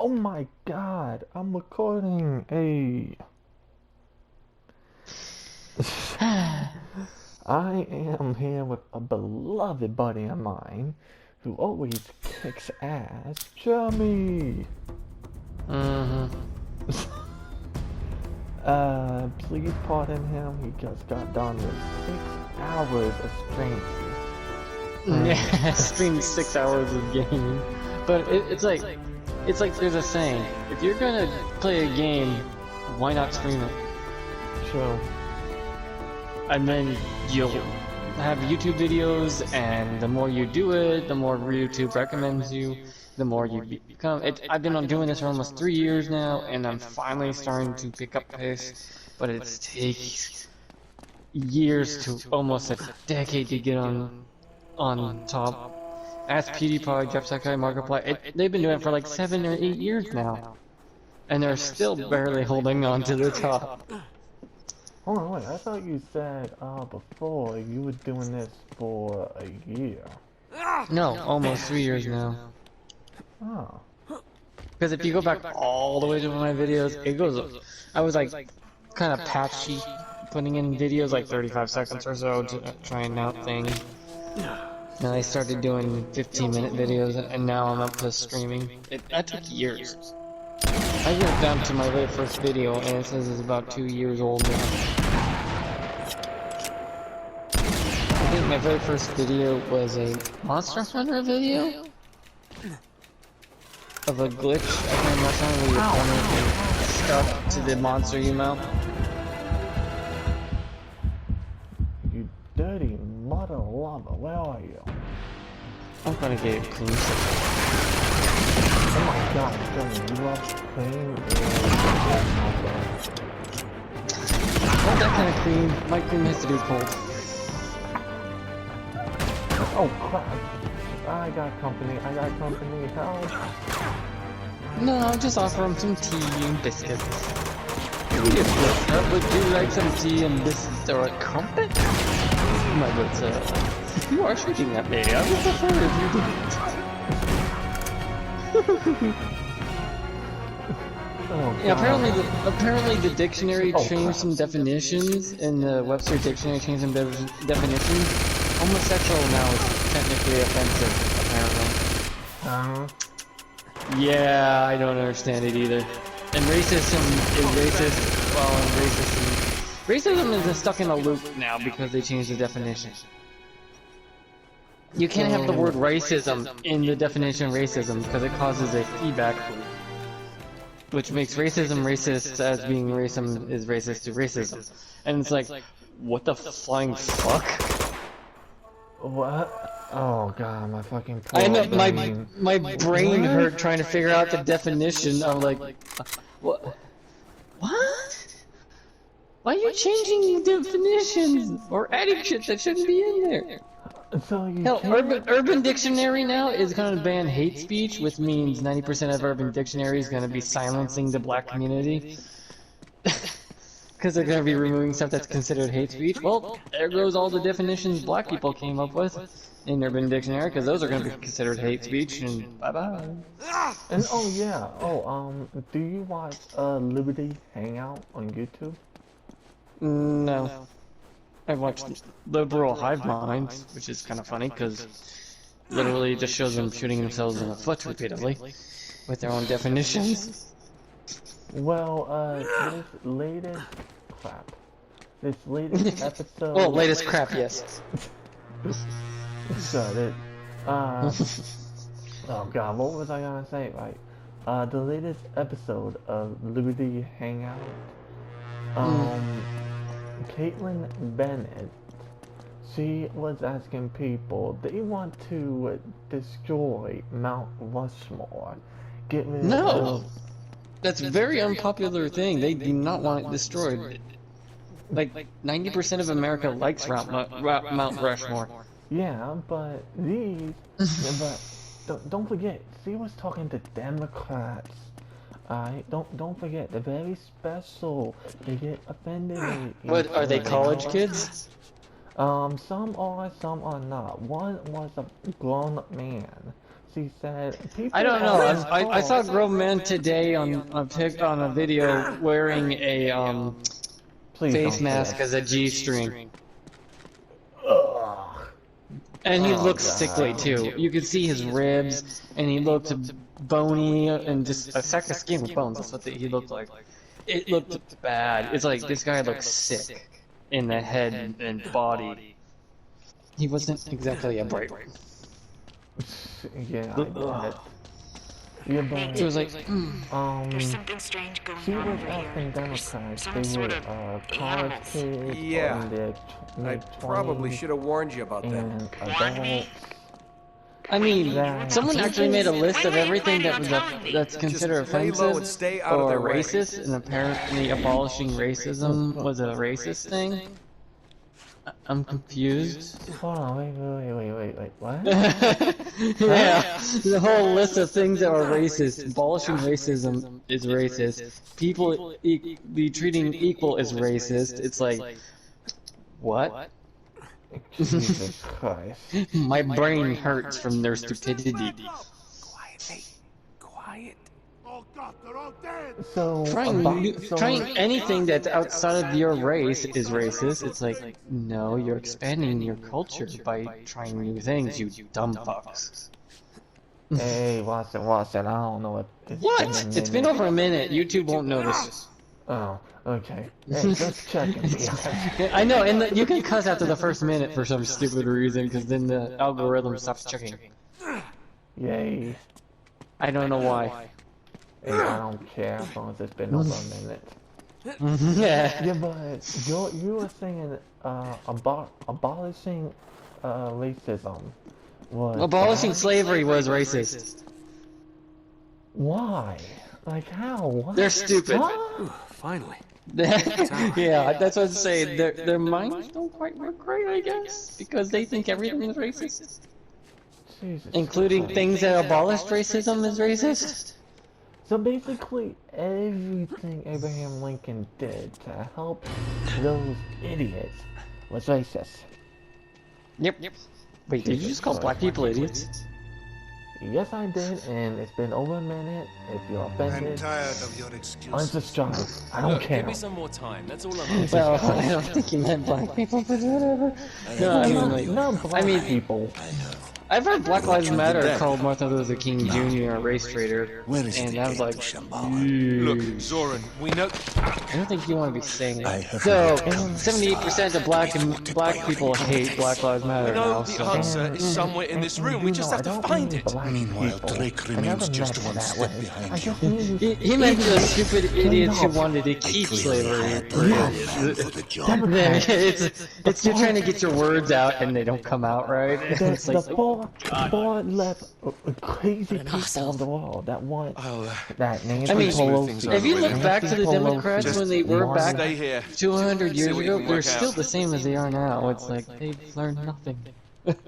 Oh my god, I'm recording. Hey. I am here with a beloved buddy of mine who always kicks ass, Jeremy. Please pardon him. He just got done with 6 hours of streaming. Yeah, stream 6 hours of gaming. But it's like there's a saying: if you're gonna play a game, why not stream it? Sure. And then you'll have YouTube videos, and the more you do it, the more YouTube recommends you, the more you become. I've been doing this for almost 3 years now, and I'm finally starting to pick up pace, but it takes years to almost a decade to get on top. Ask PewDiePie, Jacksepticeye, Markiplier. They've been doing it for like 7 or 8 years now, and they're still barely holding on to the top. Hold on, wait, I thought you said before you were doing this for a year. No, almost 3 years now. Oh. Because if you go back all the way to my videos, it goes. I was like kind of patchy, putting in videos like 35 seconds or so to trying out things. And I started doing 15-minute videos, and now I'm up to streaming. That took years. I got down to my very first video, and it says it's about 2 years old now. I think my very first video was a Monster Hunter video of a glitch. I can't remember where your opponent can stuck to the monster you mount. You dirty mother lover, where are you? I'm gonna get cream. Oh my god, Jeremy, you love cream? Not that kind of cream. My cream has to be cold. Oh crap. I got company, help. No, I'll just offer him some tea and biscuits. Would you like some tea and biscuits or a crumpet? But if you are shooting at me, I would prefer if you didn't. Oh, Yeah, apparently the dictionary changed some definitions, and the Webster dictionary changed some definitions. Homosexual now is technically offensive, apparently. Yeah, I don't understand it either. And racism is racist, well, and racism is stuck in a loop now because they changed the definition. You can't have the word racism in the definition of racism because it causes a feedback loop, which makes racism racist as being racism is racist to racism. And it's like, what the flying fuck? What? Oh god, my fucking poor I know, brain. my brain hurt trying to figure out the definition. I'm like, what? What? Why are you changing definitions or adding shit that shouldn't be in there? So you Hell, Urban Dictionary now is going to ban hate speech, which means 90% of Urban Dictionary is going to be silencing the black community. Because they're going to be removing stuff that's considered hate speech. Well, there goes all the definitions black people came up with in Urban Dictionary, because those are going to be considered hate speech, and bye-bye. And oh yeah, do you watch Liberty Hangout on YouTube? No. I watched Liberal Hive Minds, which is kind of funny, because literally it just shows them shooting themselves in the foot repeatedly, with their own definitions. Well, this latest episode... Well, latest crap, yes. Got it. Oh god, what was I gonna say, right? The latest episode of Liberty Hangout, Caitlin Bennett, she was asking people, they want to destroy Mount Rushmore. Get rid of... That's a very unpopular thing. They do not want it destroyed. Like 90% of America likes Mount Rushmore. Yeah, but these... but don't forget, she was talking to Democrats. Alright, don't forget, they're very special. They get offended. What, are they college kids? Some are, some are not. One was a grown-up man. He said, people I don't know. are I saw a tall. grown man today on a video wearing a Please face don't say mask it. as a G-string, Ugh. and he Oh, looks God. sickly too. You could see his ribs, and he looked bony and just a sack of skin with bones. That's what he looked like. It looked bad. It's like this guy looks sick in the head and body. He wasn't exactly a bright one. Yeah, I bet. Yeah, but So it was like, There's something strange going she on was over asking here. Democrats, Some they sort were of college animals. kids Yeah. in their I mid-20s probably should have warned you about that. and adults. I mean, Yeah. someone actually made a list of everything that's considered Just lay low and offensive stay out of or their way. racist, and apparently abolishing racism was a racist thing. I'm confused. Hold on, wait, what? Yeah, the whole list of things that are racist. Abolishing racism is racist. People be treating equal is racist. It's like, what? Jesus Christ. My brain hurts from their stupidity. Quiet, hey, quiet. So, Trying anything that's outside of your race is racist. It's like, no, you're expanding your culture by trying new things, you dumb fucks. Hey, watch it, I don't know what. What? It's been over a minute. YouTube won't notice. Oh, okay. Hey, just checking. I know, and you can cuss after the first minute for some stupid reason, because then the algorithm stops checking. Yay. I don't know why. Hey, I don't care as long as it's been over a minute. Yeah. Yeah, but you were saying abolishing racism was Abolishing bad? slavery was racist. Why? Like how? What? They're stupid. Huh? Finally. Yeah, that's what I'm saying. Their minds don't quite work right, I guess, because they think everything is racist, Jesus including Christ. things that abolished racism is racist. So basically, everything Abraham Lincoln did to help those idiots was racist. Yep. Wait, did you just call black people idiots? Yes, I did, and it's been over a minute. If you're offended, I'm tired of your excuses. unsubscribe. I don't care. Give me some more time. That's all I'm Well, I don't think you meant black people, but whatever. No, I mean, like, Not black people. I've heard Black Lives Matter called Martin Luther King Jr. a race traitor, Where is and the I was like, Look, Zoran, we know. I don't think you want to be saying I that. have So, not come 78% of black people hate Black Lives Matter We know now. the So. answer is somewhere in this room. We just have to find it. Meanwhile, Drake remains just one step behind you. He meant the stupid idiots who wanted to keep slavery. For the job. It's you're trying to get your words out and they don't come out right. It's The like, four left crazy people of the world that want that Nancy I mean, Pelosi. if you look back to the Nancy Pelosi Democrats when they were wanted- back Stay here. 200 years what you ago, can they're work still out. the same as they are now. It's like they've learned nothing.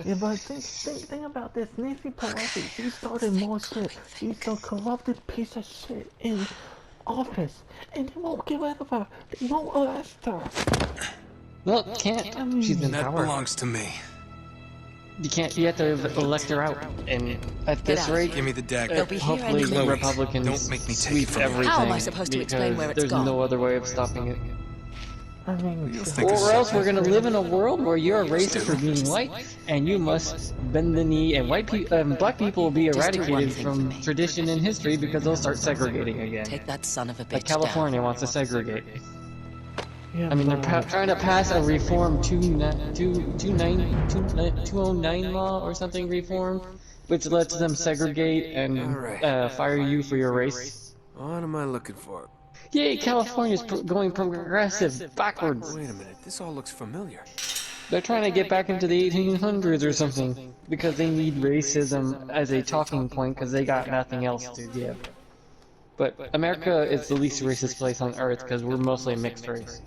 Yeah, but think about this. Nancy Pelosi, she started more shit. She's a corrupted piece of shit in office, and they won't get rid of her. They won't arrest her. Well, can't. She's in That power. belongs to me. You can't. You have to elect her out, and at this rate, Give me the dagger. They'll be here hopefully any the minute. Republicans Don't make me take sweep it from you. everything. How am I supposed to explain because where it's there's gone? no other way of stopping it. I mean, think Or else we're gonna live in a world where you're a racist for being white, and you must bend the knee, and black people will be Just do one eradicated thing from for me. tradition and history because they'll start segregating again. Take that son of a bitch Like California wants to segregate. yeah, I mean, they're but- trying to pass a reform 209 law or something reform, which lets them segregate and Alright. fire you for your race. What am I looking for? Yay, California's going progressive, backwards. Wait a minute, this all looks familiar. They're trying to get back into the 1800s or something, because they need racism as a talking point because they got nothing else to give. But America is the least racist place on earth because we're mostly a mixed race.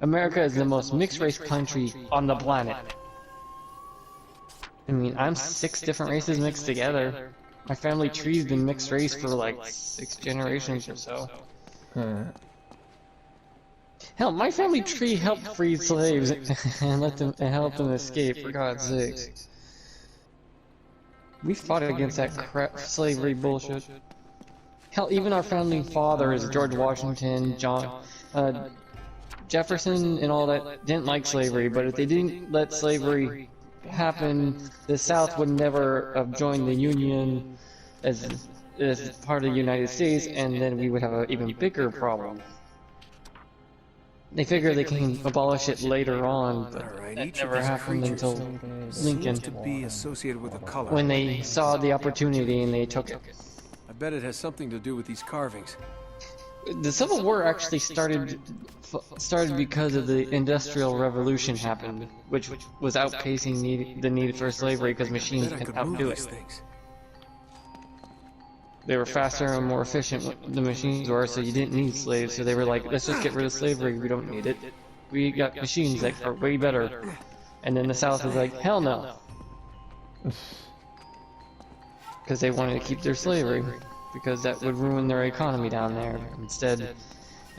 America is the most mixed race country on the planet. I mean, I'm 6 different races mixed together. My family tree's been mixed race for like 6 generations or so. Hell, my family tree helped free slaves and help them escape, for God's sakes. We fought against that crap slavery bullshit. Hell, even our founding fathers, George Washington, Jefferson, and all that, didn't like slavery. But if they didn't let slavery happen, the South would never have joined the Union as part of the United States, and then we would have an even bigger problem. They figure they can abolish it later on, but that never happened until Lincoln, to be associated with a color. when they saw the opportunity and they took it. I bet it has something to do with these carvings. The Civil War actually started because of the Industrial Revolution happened, which was outpacing the need for slavery because machines Bet I can could move outdo these it. things. They were faster and more efficient the machines were, so you didn't need slaves. So they were like, let's just get rid of slavery. We don't need it. We got machines that are way better. And then the South was like, hell no. Because they wanted to keep their slavery. Because that would ruin their economy down there instead.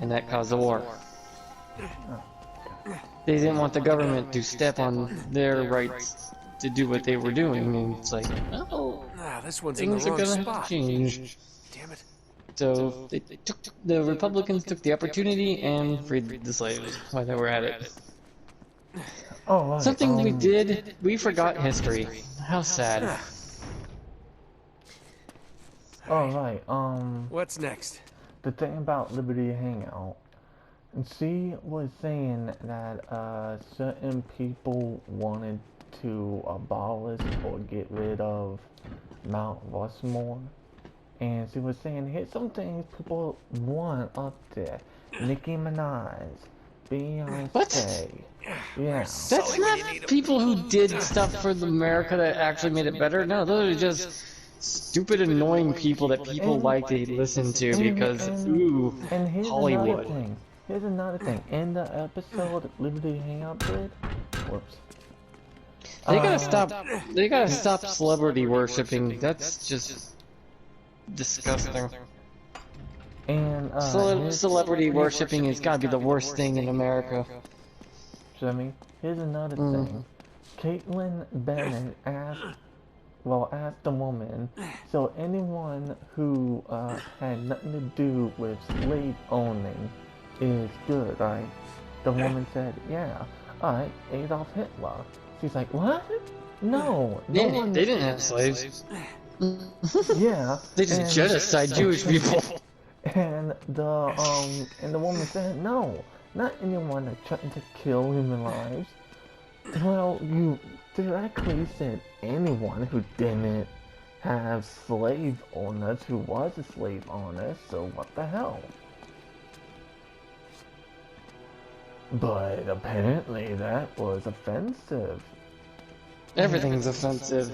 And that caused the war. They didn't want the government to step on their rights to do what they were doing. And it's like, oh. Ah, this one's in the Things are wrong gonna have spot. to change. Damn it. So the Republicans took the opportunity and freed the slaves while they were at it. Oh, right. Something we did, we forgot history. How sad. Oh, right. What's next? The thing about Liberty Hangout, and she was saying that certain people wanted to abolish or get rid of Mount Rushmore, and she was saying here's some things people want up there: Nicki Minaj, Beyonce. What? Yeah. That's not people who did stuff for America that actually made it better. No, those are just stupid, annoying people that people like to listen to because, ooh, And here's Hollywood. another thing. Here's another thing. In the episode Liberty Hangout did, whoops. They gotta stop. They gotta stop celebrity worshipping. That's just disgusting. And Celebrity worshipping has gotta be the worst thing in America. Jimmy, here's another thing. Caitlin Bennett asked the woman, so anyone who had nothing to do with slave owning is good, right? The woman said, yeah, alright, Adolf Hitler. She's like, what? No, They didn't have slaves. Yeah. They just genocide Jewish people. And the woman said, no, not anyone that threatened to kill human lives. Well, you directly said anyone who didn't have slave owners who was a slave owner, so what the hell? But apparently that was offensive. Everything's offensive.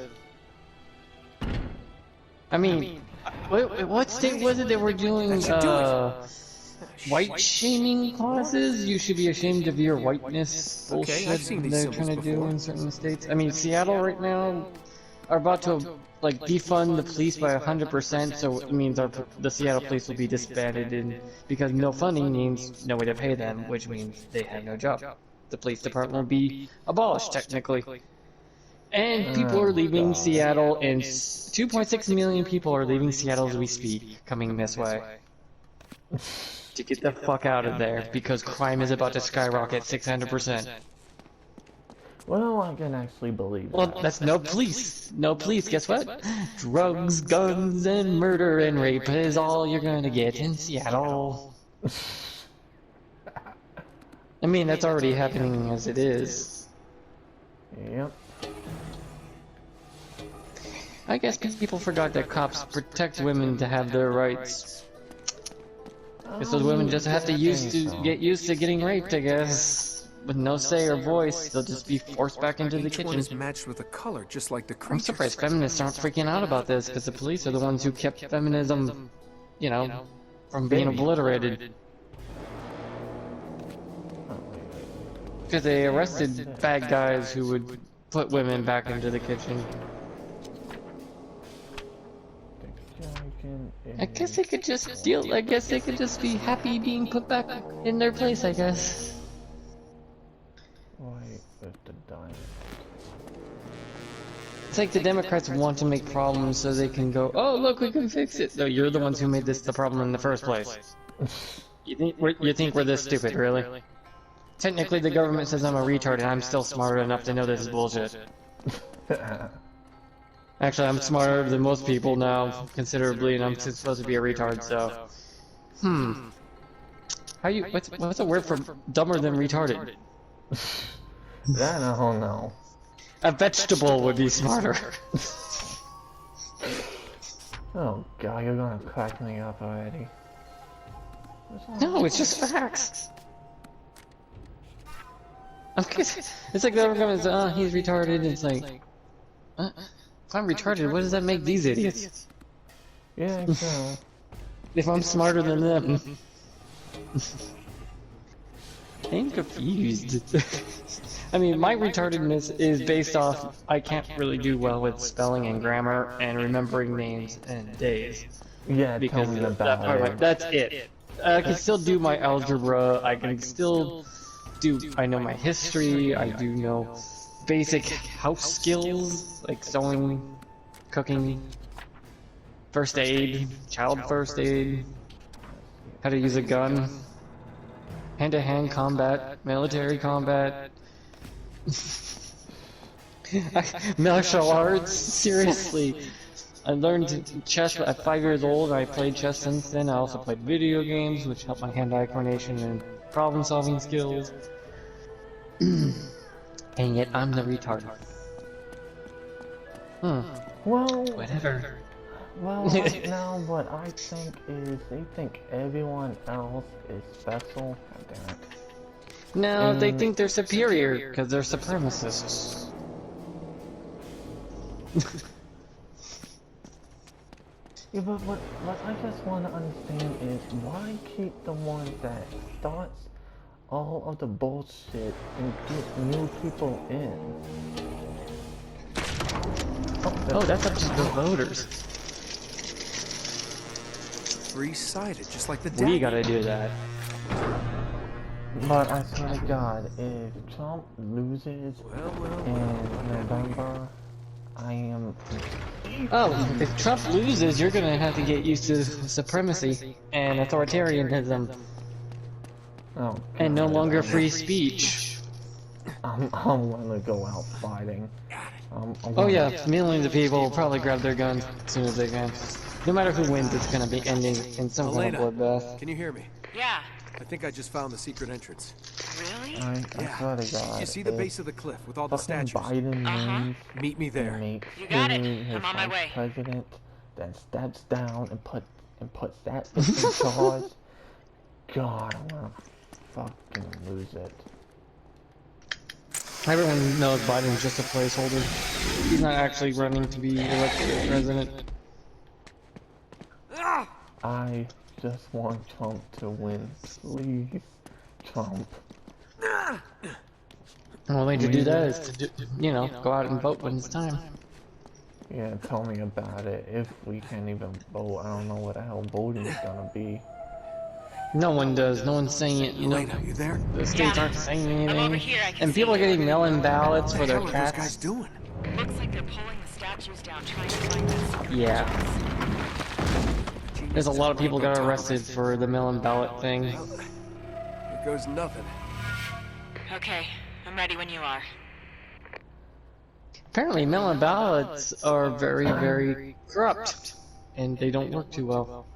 I mean, what state was it that were doing white shaming clauses? You should be ashamed of your whiteness bullshit I've seen these they're trying to symbols do before. in certain states. I mean, Seattle right now are about to like defund the police by 100%, so it means the Seattle police will be disbanded, and because no funding means no way to pay them, which means they have no job. The police department will be abolished technically. And people are leaving Seattle, and 2.6 million people are leaving Seattle as we speak, coming this way. To get the fuck out of there, because crime is about to skyrocket 600%. Well, I can actually believe Well, that. that's no police. No police, guess what? Drugs, guns, and murder and rape is all you're gonna get in Seattle. I mean, that's already happening as it is. Yep. I guess people forgot that cops protect women to have their rights. So the women just have to get used to getting raped, I guess. With no say or voice, they'll just be forced back into the Each one is kitchen. matched with a color, just like the I'm creatures. surprised feminists aren't freaking out about this, because the police are the ones who kept feminism, you know, from being obliterated. Because they arrested bad guys who would put women back into the kitchen. I guess they could just I guess they could just be happy being put back in their place, I guess. Right with the diamond. It's like the Democrats want to make problems so they can go, oh look, we can fix it. No, you're the ones who made this the problem in the first place. You think we're this stupid, really? Technically, the government says I'm a retard, and I'm still smart enough to know this is bullshit. Actually, I'm smarter than most people now, considerably, and I'm supposed to be a retard, so... What's a word for dumber than retarded? That I don't know. A vegetable would be smarter. Oh god, you're gonna crack me up already. No, it's just facts. It's like the government's, oh, he's retarded, and it's like... if I'm retarded, what does that make these idiots? Yeah, so... If I'm smarter than them. I'm confused. I mean, my retardedness is based off I can't really do well with spelling and grammar and remembering names and days. Yeah, because tell me of that about part, it. like, that's it. I can still do my algebra, I can still do, I know my history, I do know basic house skills, like sewing, cooking, first aid, child first aid, how to use a gun, hand-to-hand combat, military combat, martial arts, seriously. I learned chess at 5 years old, and I played chess since then. I also played video games, which helped my hand-eye coordination and problem-solving skills. And yet, I'm the retard. Well, Whatever. well, right now what I think is they think everyone else is special. God damn it. No, they think they're superior, because they're supremacists. Yeah, but what I just want to understand is why keep the one that starts all of the bullshit and get new people in? Oh, that's up to the voters. Three-sided, just like the We deck. gotta do that. But I swear to God, if Trump loses in November, I am... Oh, if Trump loses, you're gonna have to get used to supremacy and authoritarianism Oh, and no God, longer free speech. I'm gonna go out fighting. Oh yeah, millions of people will probably grab their guns as soon as they can. No matter who wins, it's gonna be ending in some kind of Elena, bloodbath. can you hear me? Yeah. I think I just found the secret entrance. Really? I swear to God. You see the if base of the cliff with all the fucking statues? Biden wins Meet me and there. makes You got it. Hillary his I'm on my vice way. president, then steps down and puts that bitch in charge. God, I'm gonna fucking lose it. Everyone knows Biden's just a placeholder. He's not actually running to be elected as president. I just want Trump to win. Please, Trump. The only way to do that is to, you know, go out and vote when it's time. Yeah, tell me about it. If we can't even vote, I don't know what the hell voting is gonna be. No one does. No one's saying it. You know, Elena, you there? the states aren't saying anything. I'm over here, I can And see people are you. getting mail-in ballots for What the their hell are those guys cats. doing? Looks like they're pulling the statues down, trying to find that secret Yeah. entrance. There's a lot of people got arrested for the mail-in ballot thing. Here goes nothing. Okay, I'm ready when you are. Apparently, mail-in ballots are very, very corrupt, and they don't work too well.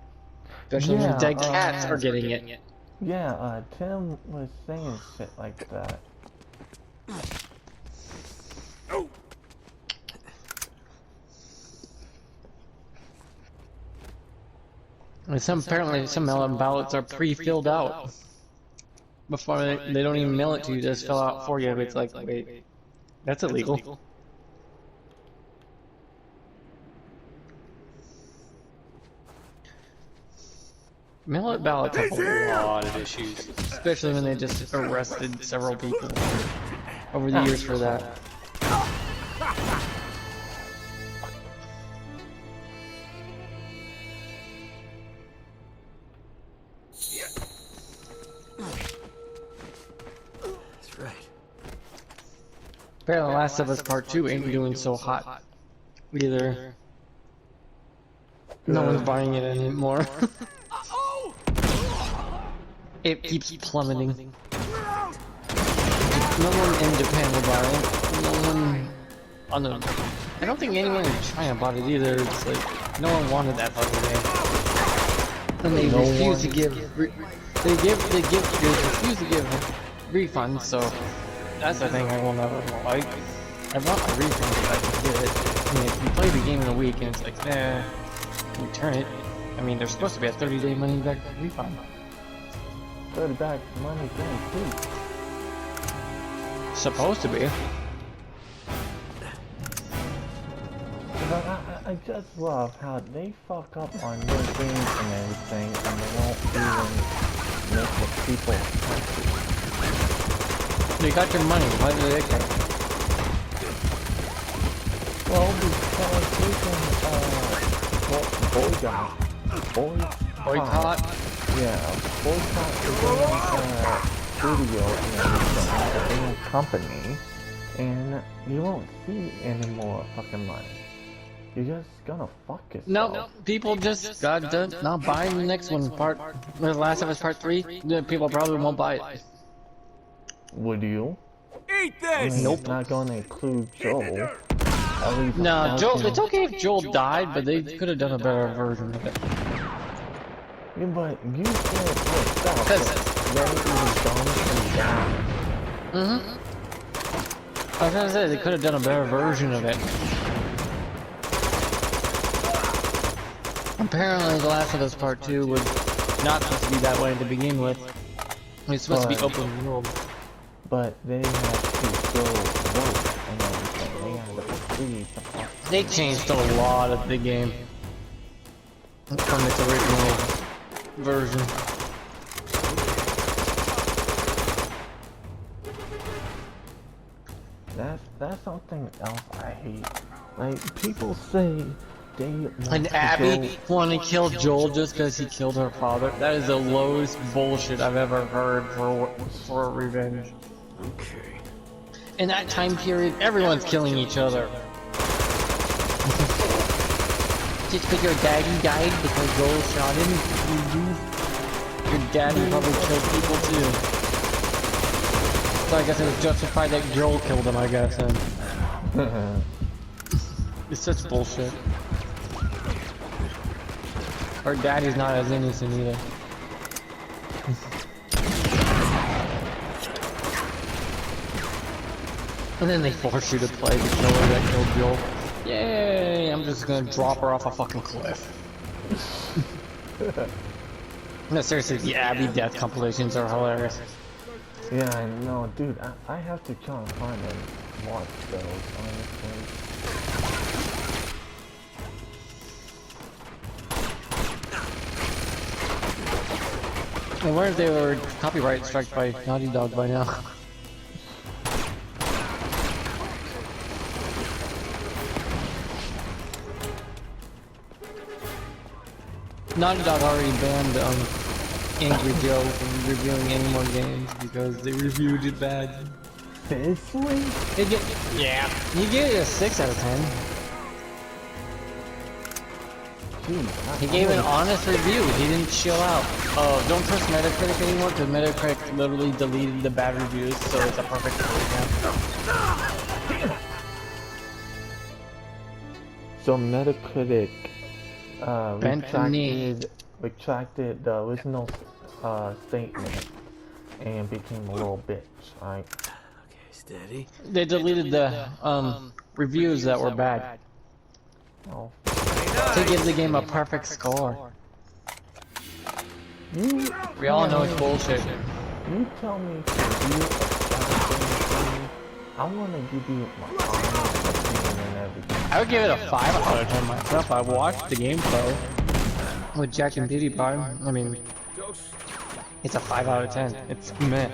Especially Yeah, when dead cats are getting it. Yeah, Tim was saying shit like that. Oh! And apparently some mail-in ballots are pre-filled out before they don't even mail it to you. They just fill out for you. It's like, wait, that's illegal. Mail-in ballots have a lot of issues, especially when they just arrested several people over the years for that. That's right. Apparently, The Last of Us Part 2 ain't doing so hot. either. No one's buying it anymore. It keeps plummeting. No one in Japan will buy it. No one on the. I don't think anyone in China bought it either. It's like no one wanted that fucking game, and they refuse to give. They refuse to give refunds. So that's the thing I will never like. I want my refund if I can get it. I mean, if you play the game in a week and it's like, return it. I mean, there's supposed to be a 30-day money back refund. 30 back money guaranteed. Supposed to be. But I just love how they fuck up on their games and everything, and they won't even make the people happy. They got your money. Why did they care? Well, because they can, boycott. Yeah, boycott the studio and everything, the game company, and you won't see any more fucking money. You're just gonna fuck yourself. No, people just got done not buying the next one. The Last of Us Part 3. The people probably won't buy it. Would you? Eat I this! mean, it's not gonna include Joel. No, Joel. It's okay if Joel died, but they could have done a better version of it. Yeah, but you said yourself that Ray is dumb and down. I was gonna say they could have done a better version of it. Apparently, The Last of Us Part 2 was not supposed to be that way to begin with. It was supposed to be open world. But they had to go vote and everything. They had to proceed. They changed a lot of the game from its original version. That's something else I hate. Like, people say they want And to Abby wanted to kill Joel just because he killed her father. That is the lowest bullshit I've ever heard for revenge. Okay. In that time period, everyone's killing each other. Just because your daddy died because Joel shot him, your daddy probably killed people too. So I guess it was justified that Joel killed him, I guess, and it's such bullshit. Her daddy's not as innocent either. And then they force you to play the killer that killed Joel. Yay! I'm just gonna drop her off a fucking cliff. No, seriously, the Abby death compilations are hilarious. Yeah, I know, dude. I have to try and find and watch those, honestly. I wonder if they were copyright struck by Naughty Dog by now. Naughty Dog already banned Angry Joe from reviewing any more games because they reviewed it bad. Seriously? Yeah. He gave it a 6 out of 10. Dude, He gave an honest review. He didn't chill out. Don't trust Metacritic anymore because Metacritic literally deleted the bad reviews, so it's a perfect score. So Metacritic retracted the original statement and became a little bitch, right? Okay, steady. They deleted the reviews that were bad Oh. to give the game a perfect score. We all know it's bullshit. You tell me to review a game, I want to give you my honest opinion and everything. I would give it a 5 out of 10 myself. I watched the gameplay with Jack and PewDiePie. I mean, it's a 5 out of 10. It's meh.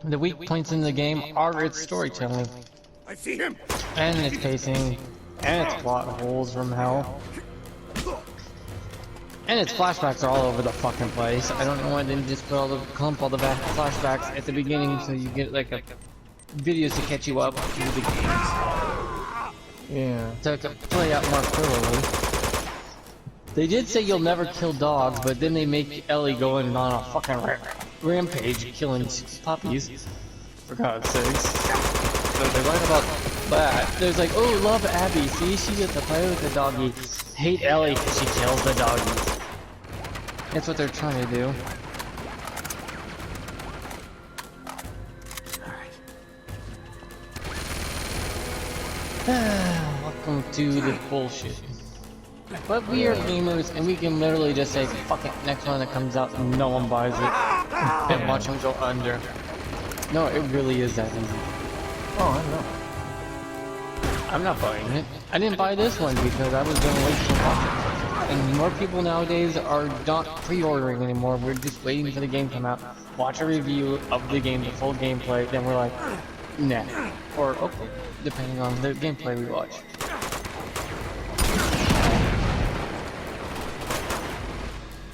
The weak points in the game are its storytelling I see him. and its pacing and its plot holes from hell. And its flashbacks are all over the fucking place. I don't know why they didn't just put clump all the flashbacks at the beginning so you get like a videos to catch you up to the games. Yeah. So it could play out more thoroughly. They did say you'll never kill dogs, but then they make Ellie going on a fucking rampage killing puppies. For God's sakes. So they write about that. There's like, oh, love Abby. See, she gets to play with the doggy. Hate Ellie because she kills the doggies. That's what they're trying to do. Welcome to the bullshit. But we are gamers and we can literally just say, fuck it, next one that comes out, no one buys it. And watch them go under. No, it really is that easy. Oh, I know. I'm not buying it. I didn't buy this one because I was gonna wait to watch it. And more people nowadays are not pre-ordering anymore. We're just waiting for the game to come out, watch a review of the game, the full gameplay, then we're like, nah. Or, okay, depending on the gameplay we watch.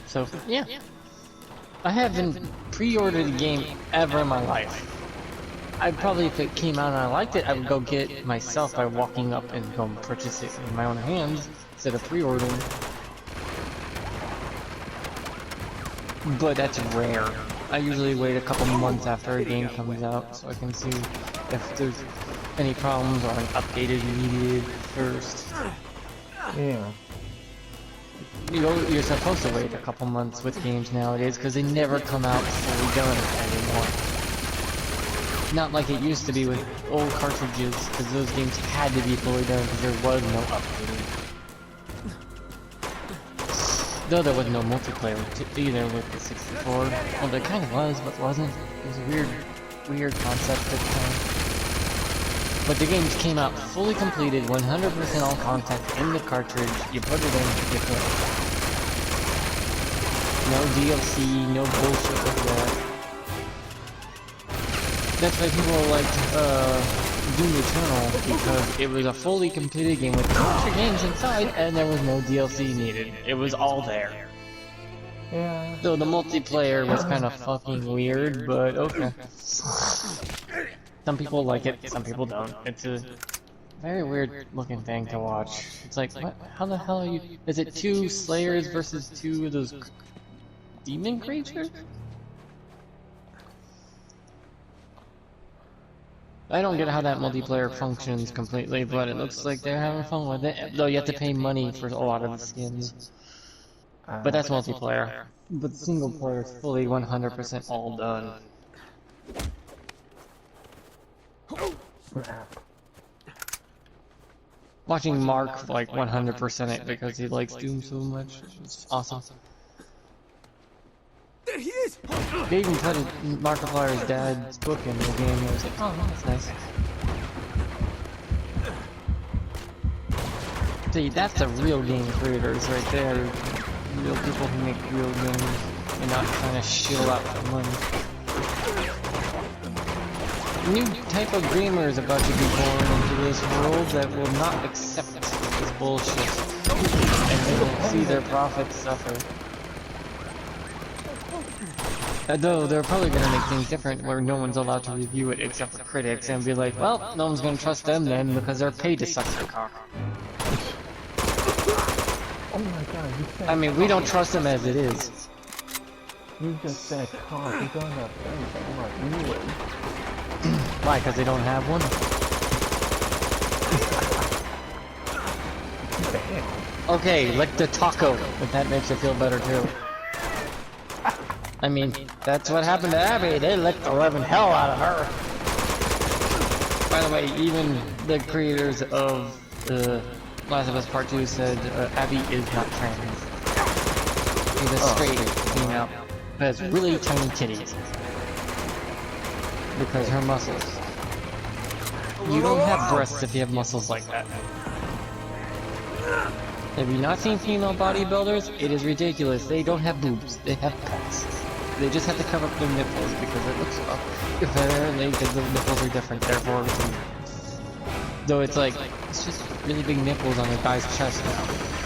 So, yeah. I haven't pre-ordered a game ever in my life. I'd probably, if it came out and I liked it, I would go get it myself by walking up and go purchase it in my own hands instead of pre-ordering. But that's rare. I usually wait a couple months after a game comes out so I can see if there's any problems or an update is needed first. Yeah. You're supposed to wait a couple months with games nowadays because they never come out fully done anymore. Not like it used to be with old cartridges, because those games had to be fully done because there was no updating. Though there was no multiplayer either with the 64. Well, there kind of was, but wasn't. It was a weird concept at the time. But the games came out fully completed, 100% all content in the cartridge. You put it in, you play. No DLC, no bullshit like that. That's why people liked Doom Eternal, because it was a fully completed game with extra games inside, and there was no DLC needed. It was all there. Yeah. So the multiplayer was kind of fucking weird, but okay. Some people like it, some people don't. It's a very weird looking thing to watch. It's like, what? How the hell are you? Is it 2 Slayers versus 2 of those demon creatures? I don't get how that multiplayer functions completely, but it looks like they're having fun with it. Though you have to pay money for a lot of the skins. But that's multiplayer. But single player is fully 100% all done. Watching Mark like 100% it because he likes Doom so much. It's awesome. There he is! They even put Markiplier's dad's book in the game. I was like, oh, that's nice. See, that's the real game creators right there. Real people who make real games and not trying to shill out for money. A new type of gamer is about to be born into this world that will not accept this bullshit. And they will see their profits suffer. Though they're probably going to make things different where no one's allowed to review it except for critics and be like, well, no one's going to trust them then because they're paid to suck their cock. Oh my god, you said... I mean, we don't trust them as it is. You just said cock, you're going to face. I'm like, really? Why? Because they don't have one? Okay, lick the taco, if that makes you feel better too. I mean, that's what happened to Abby. They licked the living hell out of her. By the way, even the creators of Last of Us Part 2 said Abby is not trans. She's a straight female who has really tiny titties. Because her muscles. You don't have breasts if you have muscles like that. Have you not seen female bodybuilders? It is ridiculous. They don't have boobs. They have pecs. They just have to cover up their nipples because it looks apparently because the nipples are different. Therefore, Though it's like, it's just really big nipples on the guy's chest now.